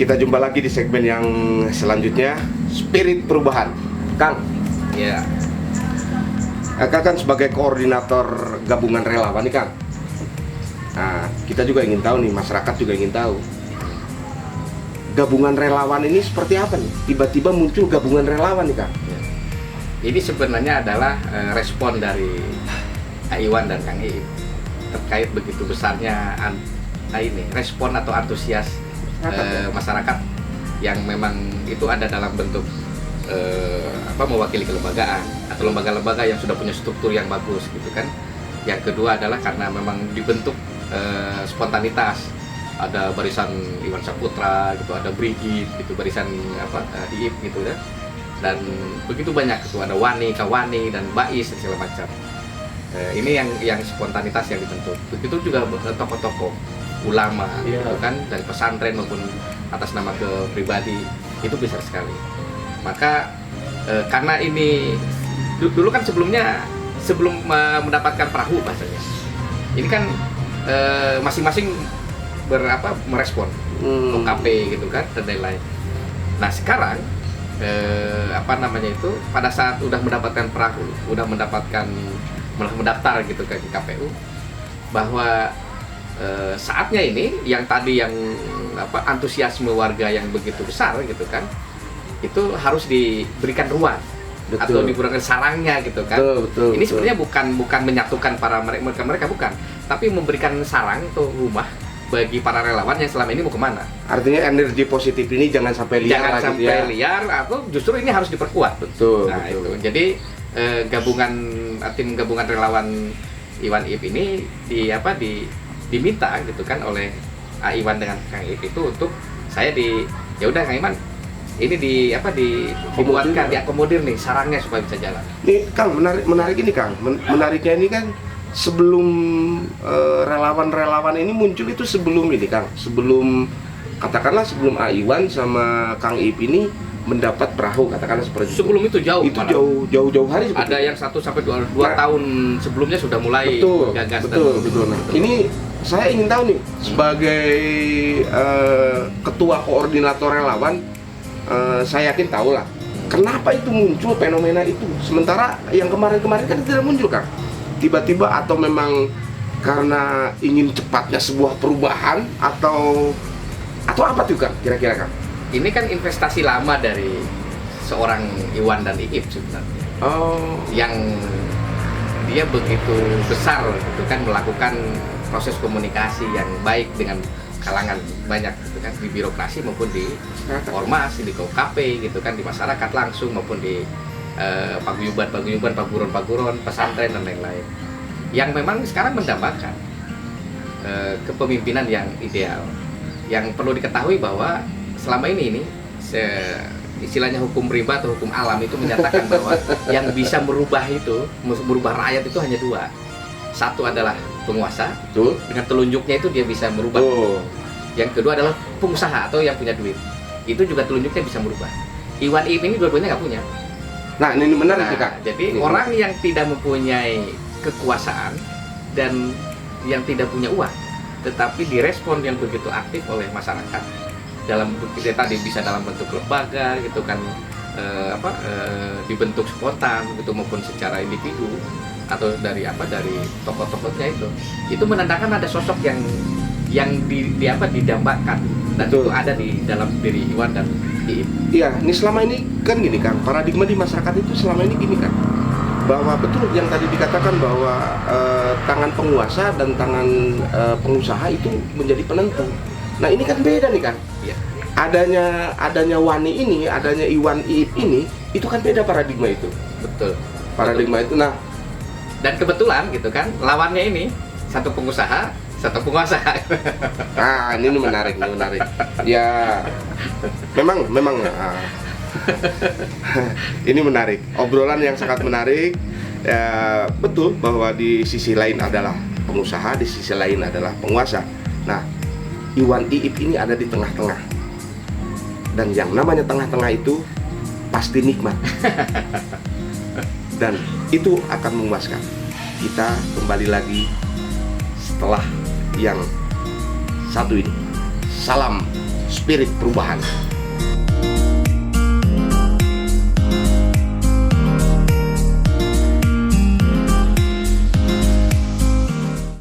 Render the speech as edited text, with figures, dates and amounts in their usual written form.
Kita jumpa lagi di segmen yang selanjutnya, Spirit Perubahan. Kang, Ya, Kang kan sebagai koordinator gabungan relawan nih Kang. Nah, kita juga ingin tahu nih, masyarakat juga ingin tahu. Gabungan relawan ini seperti apa nih? Tiba-tiba muncul gabungan relawan nih Kang. ini sebenarnya adalah respon dari Kak Iwan dan Kang Iip terkait begitu besarnya ini respon atau antusias masyarakat yang memang itu ada dalam bentuk mewakili kelembagaan atau lembaga-lembaga yang sudah punya struktur yang bagus gitu kan. Yang kedua adalah karena memang dibentuk spontanitas, ada barisan Iwan Saputra gitu, ada Brigit gitu, barisan Iip gitu ya, dan begitu banyak itu, ada Wani, Kawani dan Bais dan segala macam. Ini yang spontanitas yang dibentuk. Begitu juga tokoh-tokoh ulama gitu kan, dari pesantren maupun atas nama ke pribadi, itu besar sekali. Maka karena ini dulu kan sebelum mendapatkan perahu bahasanya, ini kan masing-masing merespon OKP gitu kan dan lain-lain. Nah sekarang pada saat udah mendapatkan perahu, udah mendaftar gitu ke KPU, bahwa saatnya ini yang tadi antusiasme warga yang begitu besar gitu kan, itu harus diberikan ruang. Betul. Atau digunakan sarangnya gitu kan. Betul, ini sebenarnya bukan menyatukan para mereka bukan, tapi memberikan sarang atau rumah bagi para relawan yang selama ini mau kemana. Artinya energi positif ini jangan sampai liar, liar, atau justru ini harus diperkuat. Betul. Nah betul. itu jadi tim gabungan relawan Iwan Iip ini diminta gitu kan oleh Iwan dengan Kang Iip itu untuk saya ya udah Kang Iwan ini diakomodir nih sarangnya supaya bisa jalan. Nih Kang, menarik ini Kang. Menariknya ini kan sebelum relawan-relawan ini muncul itu sebelum ini Kang. Katakanlah sebelum Iwan sama Kang Iip ini mendapat perahu, katakanlah seperti itu. Sebelum itu jauh hari seperti ada yang 1 sampai 2 tahun sebelumnya sudah mulai gagas. Betul. Nah, ini saya ingin tahu nih sebagai ketua koordinator relawan, saya yakin tahu lah kenapa itu muncul fenomena itu, sementara yang kemarin-kemarin kan tidak muncul Kang. Tiba-tiba atau memang karena ingin cepatnya sebuah perubahan atau apa tuh Kang kira-kira Kang? Ini kan investasi lama dari seorang Iwan dan Iip sebenarnya. Yang dia begitu besar gitu kan, melakukan proses komunikasi yang baik dengan kalangan banyak gitu kan, di birokrasi maupun di ormas, di OKP gitu kan, di masyarakat langsung maupun di paguyuban, paguron, pesantren dan lain-lain. Yang memang sekarang mendambakan kepemimpinan yang ideal. Yang perlu diketahui bahwa selama ini istilahnya hukum rimba atau hukum alam itu menyatakan bahwa yang bisa merubah rakyat itu hanya 2. Satu adalah penguasa, dengan telunjuknya itu dia bisa merubah. Yang kedua adalah pengusaha atau yang punya duit, itu juga telunjuknya bisa merubah. Iwan Iip ini dua-duanya nggak punya. Nah ini menarik Kak. Jadi orang yang tidak mempunyai kekuasaan dan yang tidak punya uang, tetapi direspon yang begitu aktif oleh masyarakat dalam tadi bisa dalam bentuk lembaga gitu kan, dibentuk spontan gitu maupun secara individu atau dari tokoh-tokohnya itu menandakan ada sosok yang didambakan dan itu ada di dalam diri Iwan dan Iip. Iya, ini selama ini kan gini Kang, paradigma di masyarakat itu selama ini gini Kang, bahwa betul yang tadi dikatakan bahwa tangan penguasa dan tangan pengusaha itu menjadi penentu. Nah ini kan beda nih Kang. Iya. Adanya Wani ini, adanya Iwan Iip ini, itu kan beda paradigma itu. Betul. Paradigma itu. Nah, dan kebetulan gitu kan, lawannya ini satu pengusaha, satu penguasa. Nah, ini menarik. Ya, memang. Ini menarik. Obrolan yang sangat menarik. Ya, betul bahwa di sisi lain adalah pengusaha, di sisi lain adalah penguasa. Nah, Iwan Iip ini ada di tengah-tengah. Dan yang namanya tengah-tengah itu pasti nikmat. Dan itu akan memuaskan. Kita kembali lagi setelah yang satu ini. Salam spirit perubahan.